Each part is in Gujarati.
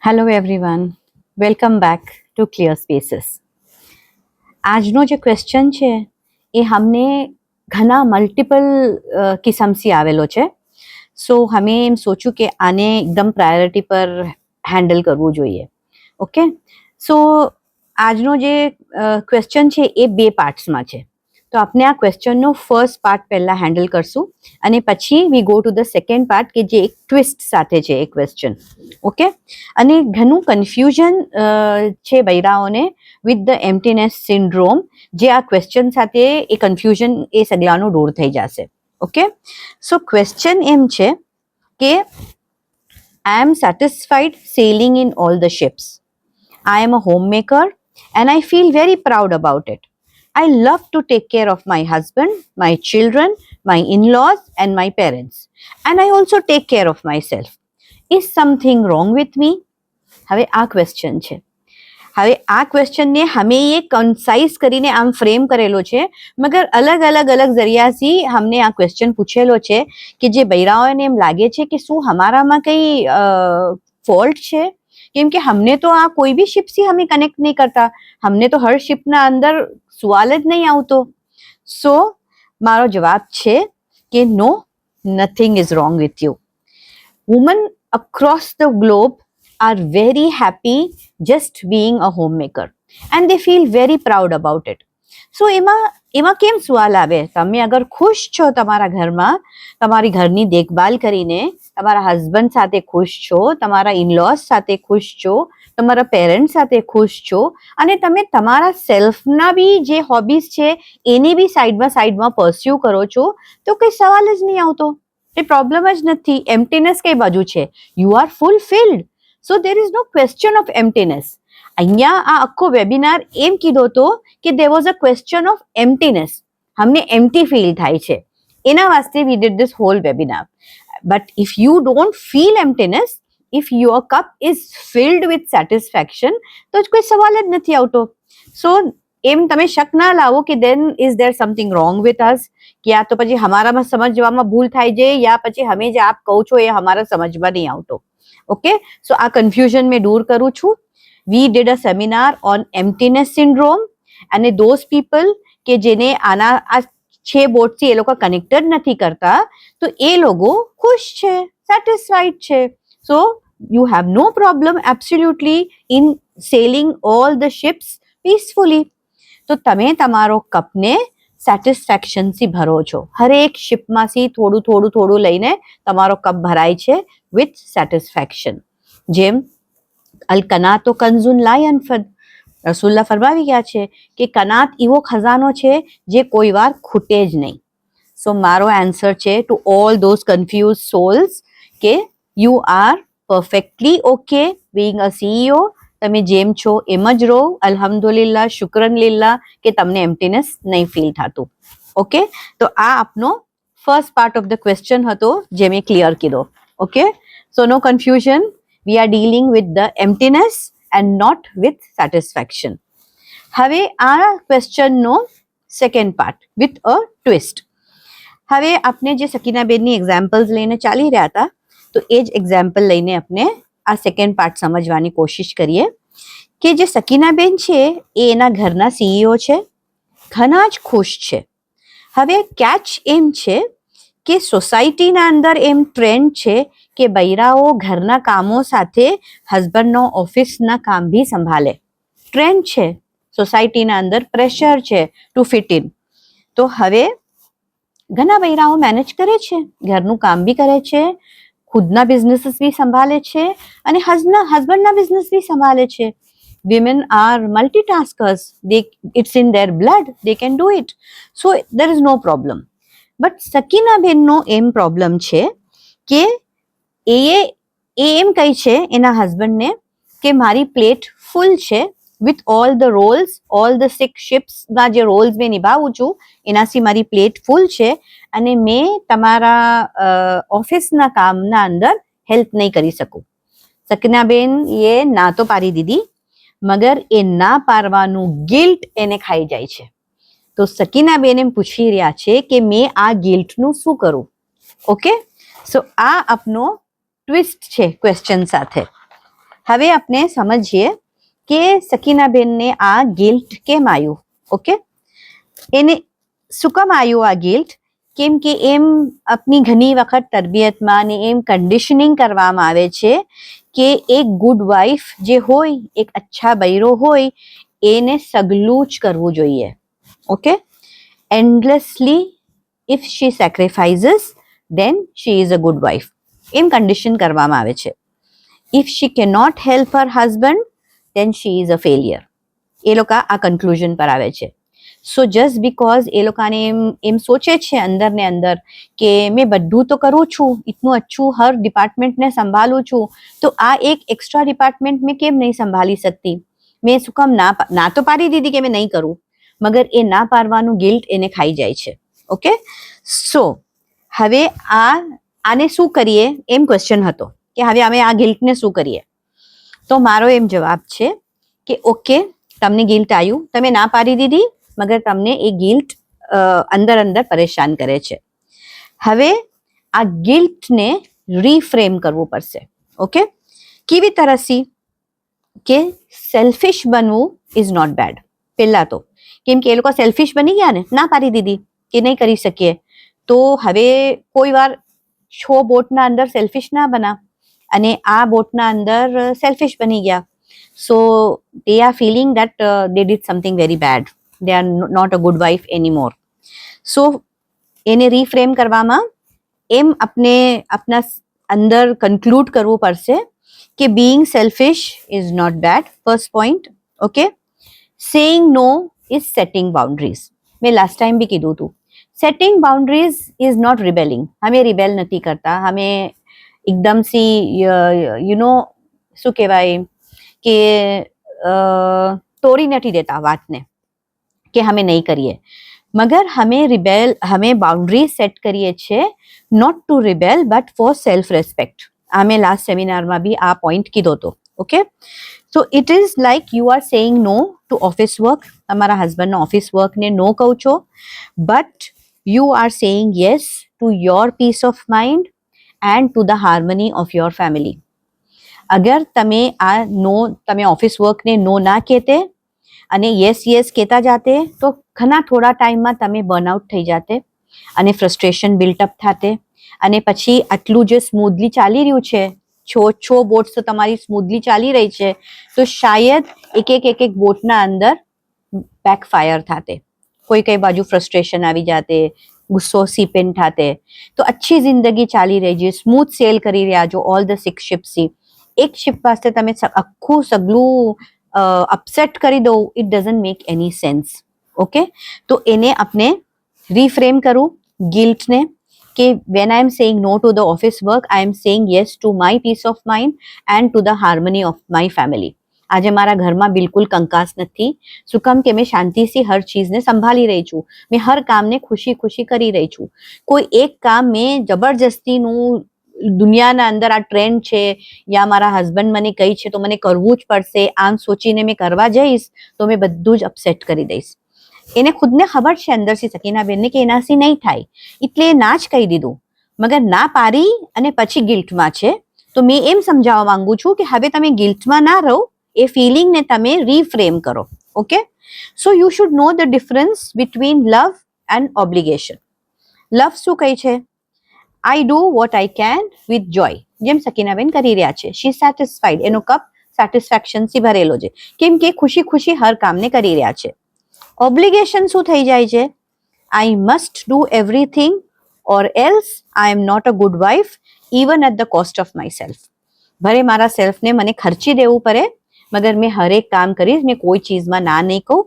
Hello everyone, welcome back to clear spaces. આજનો જે ક્વેશ્ચન છે એ हमने ઘણા મલ્ટિપલ કિસ્મ से આવેલો છે. સો અમે એમ સોચ્યું કે આને એકદમ પ્રાયોરિટી પર હેન્ડલ કરવું જોઈએ. ઓકે, સો આજનો જે ક્વેશ્ચન છે એ બે પાર્ટ્સમાં છે. તો આપણે આ ક્વેશ્ચનનો ફર્સ્ટ પાર્ટ પહેલાં હેન્ડલ કરશું અને પછી we go to the second part કે જે એક ટ્વિસ્ટ સાથે છે એ ક્વેશ્ચન. ઓકે, અને ઘણું કન્ફ્યુઝન છે બૈરાઓને વિથ ધ એમ્પ્ટીનેસ સિન્ડ્રોમ. જે આ ક્વેશ્ચન સાથે એ કન્ફ્યુઝન એ સગલાનું દૂર થઈ જશે. ઓકે, સો ક્વેશ્ચન એમ છે કે I am satisfied sailing in all the ships. I am a homemaker and I feel very proud about it. I love to take care of my husband, my children, my in-laws and my parents. And I also take care of myself. Is something wrong with me? હવે આ ક્વેશ્ચન છે. હવે આ ક્વેશ્ચનને અમે એ કન્સાઇઝ કરીને આમ ફ્રેમ કરેલો છે, મગર અલગ અલગ જરિયાથી અમને આ ક્વેશ્ચન પૂછેલો છે કે જે બૈરાઓને એમ લાગે છે કે શું હમારામાં કંઈ ફોલ્ટ છે, કેમ કે हमने तो આ કોઈ બી શિપ થી हमें કનેક્ટ નહીં કરતા, हमने तो હર શિપના અંદર સવાલ જ નહીં આવતો. સો મારો જવાબ છે કે no, nothing is wrong with you. Woman across the globe are very happy just being a homemaker and they feel very proud about it. So એમાં કેમ સવાલ આવે? તમે અગર ખુશ છો તમારા ઘરમાં, તમારી ઘરની દેખભાલ કરીને, તમારા હસબન્ડ સાથે ખુશ છો, તમારા ઇનલોઝ સાથે ખુશ છો, તમારા પેરેન્ટ્સ સાથે ખુશ છો અને તમે તમારા સેલ્ફના બી જે હોબીઝ છે એને બી સાઈડમાં પરસ્યુ કરો છો, તો કંઈ સવાલ જ નહીં આવતો. એ પ્રોબ્લેમ જ નથી. એમ્પ્ટીનેસ કઈ બાજુ છે? You are fulfilled. So there is no question of emptiness. અહીંયા આ આખો વેબિનાર એમ કીધો હતો કે there was a question of emptiness. हमने empty feel થાય છે, એના વાસ્તે we did this whole webinar. But if you don't feel emptiness, if your cup is filled with satisfaction, તો કોઈ સવાલ જ નથી આવતો. So એમ તમે શક ના લાવો કે then is there something wrong with us, કે આ તો પછી હમારામાં સમજવામાં ભૂલ થાય છે યા પછી અમે જે આપ કહો છો એ હમારા સમજમાં નહીં આવતો. ઓકે, સો આ કન્ફ્યુઝન મેં દૂર કરું છું. We did a seminar on emptiness syndrome અને those people કે જેને આના આ 6 બોર્ડથી એ લોકો કનેક્ટેડ નથી કરતા, તો એ લોકો ખુશ છે, સેટિસ્ફાઈડ છે. સો you have no problem absolutely in sailing all the ships peacefully. તો તમે તમારો કપને સેટિસ્ફેક્શનથી ભરો છો. હરેક શિપમાંથી થોડું લઈને તમારો કપ ભરાય છે વિથ સેટિસ્ફેક્શન. જેમ અલ કનાતો કંઝુન લા યનફદ. રસુલ્લા ફરમાવી ગયા છે કે કનાત એવો ખજાનો છે જે કોઈ વાર ખૂટે જ નહીં. સો મારો આન્સર છે to all those confused souls કે you are perfectly okay being a CEO. તમે જેમ છો એમ જ રહો. અલ્હમ્દુલિલ્લાહ, શુક્રન લીલ્લાહ કે તમને એમ્પ્ટીનેસ નહીં ફીલ થતું. ઓકે, તો આ આપનો first part of the question હતો જે મેં ક્લિયર કીધો. Okay, so no confusion. We are dealing with the emptiness and not with satisfaction. હવે આ ક્વેશ્ચનનો second part with a twist. હવે આપણે જે સકીનાબેનની એક્ઝામ્પલ્સ લઈને ચાલી રહ્યા હતા, તો એ જ એક્ઝામ્પલ લઈને આપણે આ સેકન્ડ પાર્ટ સમજવાની કોશિશ કરીએ કે જે સકીનાબેન છે એ એના ઘરના સીઈઓ છે, ઘણા જ ખુશ છે. હવે કેચ એમ છે કે સોસાયટીના અંદર એમ ટ્રેન્ડ છે કે બૈરાઓ ઘરના કામો સાથે હસબન્ડનો ઓફિસના કામ બી સંભાળે. ટ્રેન્ડ છે, સોસાયટીના અંદર પ્રેશર છે ટુ ફિટ ઇન. તો હવે ઘણા બૈરાઓ મેનેજ કરે છે, ઘરનું કામ બી કરે છે, ખુદના બિઝનેસીસ બી સંભાળે છે અને હસબન્ડના બિઝનેસ બી સંભાળે છે. Women are multitaskers. It's in their blood. They can do it. So there is no problem. But સકીનાબેનનો એમ પ્રોબ્લેમ છે કે એ એમ કહે છે એના હસબન્ડને કે મારી પ્લેટ ફૂલ છે with all the Rolls, all the 6 શિપ્સના જે રોલ્સ મેં નિભાવું છું એનાથી મારી પ્લેટ ફૂલ છે અને મેં તમારા ઓફિસના કામના અંદર હેલ્પ નહીં કરી શકું. સકીનાબેન એ ના તો પાડી દીધી, મગર એ ના પાડવાનું ગિલ્ટ એને ખાઈ જાય છે. તો સકીનાબેન એમ પૂછી રહ્યા છે કે મેં આ ગિલ્ટનું શું કરું. ઓકે, સો આ આપનો ટ્વિસ્ટ છે ક્વેશ્ચન સાથે. હવે આપણે સમજીએ કે સકીનાબેનને આ ગિલ્ટ કેમ આવ્યું. ઓકે, એને શું કામ આવ્યું આ ગિલ્ટ? કેમ કે એમ આપની ઘણી વખત તરબિયતમાં ને એમ કન્ડિશનિંગ કરવામાં આવે છે કે એક ગુડ વાઇફ જે હોય, એક અચ્છા બૈરો હોય, એને સગલું જ કરવું જોઈએ. Okay, endlessly if she sacrifices then she is a good wife, એમ કન્ડિશન કરવામાં આવે છે. if she cannot help her husband then she is a failure. એ લોકો આ કન્ક્લુઝન પર આવે છે. સો જસ્ટ બીકોઝ એ લોકોને એમ સોચે છે અંદર ને અંદર કે મેં બધું તો કરું છું, ઇતનું અચ્છું હર ડિપાર્ટમેન્ટને સંભાળું છું, તો આ એક એક્સ્ટ્રા ડિપાર્ટમેન્ટ મેં કેમ નહીં સંભાળી શકતી? મેં શું કામ ના તો પાડી દીધી કે મેં નહીં કરું, મગર એ ના પાડવાનું ગિલ્ટ એને ખાઈ જાય છે. ઓકે, સો હવે આને શું કરીએ એમ ક્વેશ્ચન હતો કે હવે અમે આ ગિલ્ટને શું કરીએ? તો મારો એમ જવાબ છે કે ઓકે, તમને ગિલ્ટ આવ્યું, તમે ના પાડી દીધી, મગર તમને એ ગિલ્ટ અંદર પરેશાન કરે છે. હવે આ ગિલ્ટને રીફ્રેમ કરવું પડશે. ઓકે, કેવી તરહથી? કે સેલ્ફિશ બનવું ઇઝ નોટ બેડ. પહેલા તો કેમ કે એ લોકો સેલ્ફિશ બની ગયા ને, ના પાડી દીધી કે નહીં કરી શકીએ, તો હવે કોઈ વાર છો બોટના અંદર સેલ્ફિશ ના બના અને આ બોટના અંદર સેલ્ફિશ બની ગયા. સો they are feeling that they did something very bad. They are not a good wife anymore. So એને રીફ્રેમ કરવામાં એમ આપના અંદર કન્ક્લુડ કરવું પડશે કે being selfish is not bad. First point. Okay, saying no is setting boundaries. મેં લાસ્ટ ટાઈમ બી કીધું હતું, સેટિંગ બાઉન્ડ્રીઝ ઇઝ નોટ રિબેલિંગ. અમે રિબેલ નથી કરતા, અમે એકદમ સી શું કહેવાય કે તોડી નથી દેતા વાતને કે અમે નહીં કરીએ, મગર અમે બાઉન્ડ્રી સેટ કરીએ છીએ not to rebel but for self respect. અમે લાસ્ટ સેમિનારમાં બી આ પોઈન્ટ કીધો હતો. Okay, so it is like you are saying no to office work. તમારા હસબન્ડના ઓફિસ વર્કને નો કહો છો, but you are saying yes to your peace of mind and to the harmony of your family. અગર તમે ઓફિસ વર્કને નો ના કહેતે અને યસ કહેતા જાતે, તો ઘણા થોડા ટાઈમમાં તમે બર્નઆઉટ થઈ જાતે અને ફ્રસ્ટ્રેશન બિલ્ટઅપ થાતે, અને પછી આટલું જે સ્મૂધલી ચાલી રહ્યું છે, છો બોટ્સ તો તમારી સ્મૂધલી ચાલી રહી છે, તો શાયદ એક બોટના અંદર બેકફાયર થાતે, કઈ બાજુ ફ્રસ્ટ્રેશન આવી જાતે, ગુસ્સો સીપેન થાતે. તો અચ્છી જિંદગી ચાલી રહી છે, સ્મૂથ સેલ કરી રહ્યા છો ઓલ ધ 6 શિપ્સથી, એક શિપ પાસે તમે આખું સગલું અપસેટ કરી દો, it doesn't make any sense. Okay, તો એને આપણે રીફ્રેમ કરું ગિલ્ટને કે when I am saying no to the office work, I am saying yes to my peace of mind and to the harmony of my family. આજે મારા ઘરમાં બિલકુલ કંકાસ નથી. શું કામ કે મેં શાંતિથી હર ચીજને સંભાળી રહી છું, મેં હર કામને ખુશી કરી રહી છું. કોઈ એક કામ મેં જબરજસ્તીનું દુનિયાના અંદર આ ટ્રેન્ડ છે યા મારા હસબન્ડ મને કહી છે તો મને કરવું જ પડશે, આમ સોચીને મેં કરવા જઈશ તો મેં બધું જ અપસેટ કરી દઈશ. એને ખુદને ખબર છે અંદરથી સકીનાબેનને કે એનાથી નહીં થાય, એટલે ના જ કહી દીધું, મગર ના પાડી અને પછી ગિલ્ટમાં છે. તો મેં એમ સમજાવવા માંગુ છું કે હવે તમે ગિલ્ટમાં ના રહો, એ ફિલિંગને તમે રીફ્રેમ કરો. Okay, so you should know the difference between love and obligation. Love શું કહે છે? I do what I can with joy. જેમ સકીનાબેન કરી રહ્યા છે, she is satisfied. એનો કપ સેટિસ્ફેક્શન થી ભરેલો છે, કેમ કે ખુશી હર કામને કરી રહ્યા છે. ઓબ્લિગેશન શું થઈ જાય છે? I must do everything or else I am not a good wife even at the cost of myself. ભલે મારા સેલ્ફને મને ખર્ચી દેવું પડે, મગર મેં હરેક કામ કરીશ, મેં કોઈ ચીજમાં ના નહીં કહું.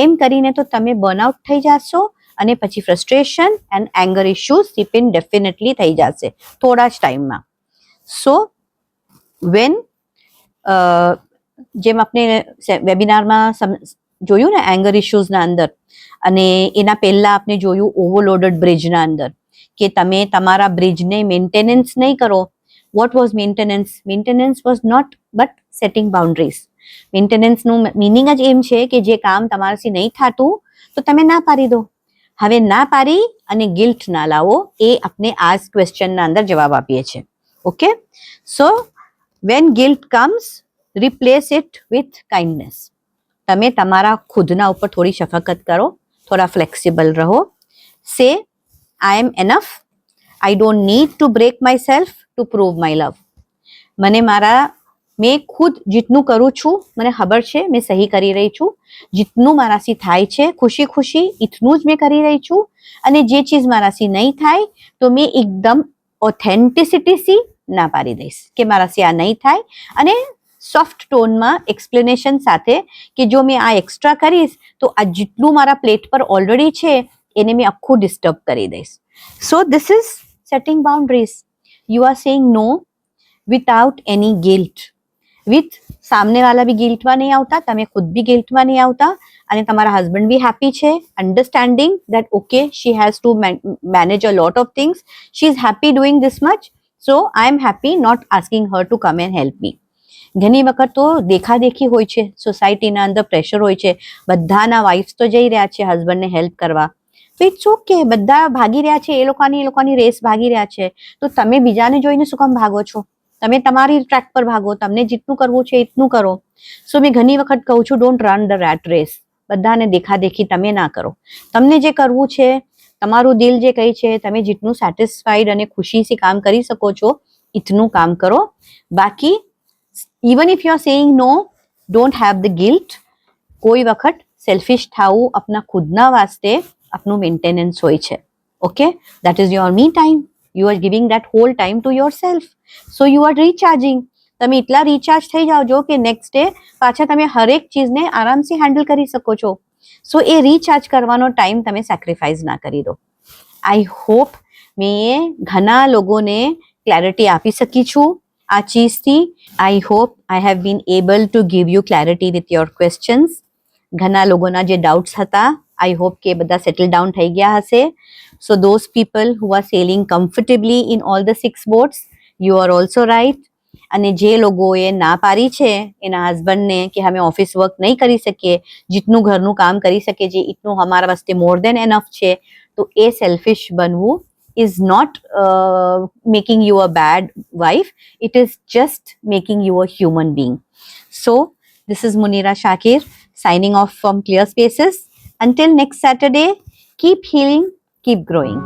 એમ કરીને તો તમે બર્નઆઉટ થઈ જશો અને પછી ફ્રસ્ટ્રેશન એન્ડ એંગર ઇશ્યુઝ સીપિન ડેફિનેટલી થઈ જશે થોડા જ ટાઈમમાં. સો વેન જેમ આપણે વેબિનારમાં જોયું ને એંગર ઇશ્યુઝના અંદર, અને એના પહેલા આપણે જોયું ઓવરલોડેડ બ્રિજના અંદર કે તમે તમારા બ્રિજને મેન્ટેનન્સ નહીં કરો. What was maintenance? Maintenance was not but setting boundaries. મેન્ટેનન્સનું મિનિંગ જ એમ છે કે જે કામ તમારાથી નહીં થતું તો તમે ના પાડી દો. હવે ના પાડી અને ગિલ્ટ ના લાવો, એ આપણે આ ક્વેશ્ચનના અંદર જવાબ આપીએ છીએ. Okay, so when guilt comes replace it with kindness. તમે તમારા ખુદના ઉપર થોડી શફકત કરો, થોડા ફ્લેક્સિબલ રહો. Say I am enough, I don't need to break myself to prove my love. મેં ખુદ જેટલું કરું છું મને ખબર છે મેં સહી કરી રહી છું, જેટલું મારાથી થાય છે ખુશી ખુશી એટલું જ મેં કરી રહી છું. અને જે ચીજ મારાથી નહીં થાય તો મેં એકદમ ઓથેન્ટિસિટીથી ના પાડી દઈશ કે મારાથી આ નહીં થાય, અને સોફ્ટ ટોનમાં એક્સપ્લેનેશન સાથે કે જો મેં આ એક્સ્ટ્રા કરીશ તો આ જેટલું મારા પ્લેટ પર ઓલરેડી છે એને મેં આખું ડિસ્ટર્બ કરી દઈશ. So this is setting boundaries. You are saying no without any guilt. With સામનેવાલા બી ગિલ્ટમાં નહીં આવતા, તમે ખુદ બી ગિલ્ટમાં નહીં આવતા, અને તમારા હસબન્ડ બી હેપી છે, understanding that okay she has to manage a lot of things, she is happy doing this much, so I am happy not asking her to come and help me. ઘણી વખત તો દેખાદેખી હોય છે, સોસાયટીના અંદર પ્રેશર હોય છે, બધાના વાઇફ્સ તો જઈ રહ્યા છે હસબન્ડને હેલ્પ કરવા, તો ઇટ્સ ઓકે, બધા ભાગી રહ્યા છે, એ લોકોની રેસ ભાગી રહ્યા છે, તો તમે બીજાને જોઈને શું કામ ભાગો છો? તમે તમારી ટ્રેક પર ભાગો, તમને જેટલું કરવું છે એટલું કરો. સો મેં ઘણી વખત કહું છું don't run the rat race. બધાને દેખાદેખી તમે ના કરો. તમને જે કરવું છે, તમારું દિલ જે કહે છે, તમે જેટલું સેટિસ્ફાઈડ અને ખુશીથી કામ કરી શકો છો એટલું કામ કરો. બાકી even if you are saying no, don't have the guilt. કોઈ વખત સેલ્ફિશ થવું આપના ખુદના વાસ્તે આપનું મેન્ટેનન્સ હોય છે. Okay, that is your me time. You are giving that whole time to yourself. So you are recharging. તમે એટલા રિચાર્જ થઈ જાઓ કે નેક્સ્ટ ડે પાછા તમે હરેક ચીજને આરામથી હેન્ડલ કરી શકો છો. સો એ રિચાર્જ કરવાનો ટાઈમ તમે સેક્રિફાઈસ ના કરી દો. આઈ હોપ મેં ઘણા લોકોને ક્લેરિટી આપી શકી છું આ ચીજથી. I hope I have been able to give you clarity with your questions. ઘણા લોકોના જે ડાઉટ્સ હતા, આઈ હોપ કે બધા સેટલ ડાઉન થઈ ગયા હશે. So those people who are sailing comfortably in all the 6 boats, you are also right. અને જે લોકોએ ના પાડી છે એના હસબન્ડને કે અમે ઓફિસ વર્ક નહીં કરી શકીએ, જેટલું ઘરનું કામ કરી શકીએ છીએ એટલું અમારા વાસ્તે મોર દેન એનફ છે, તો એ સેલ્ફિશ બનવું is not making you a bad wife. It is just making you a human being. So this is Munira Shakir signing off from Clear Spaces. Until next Saturday, keep healing, keep growing.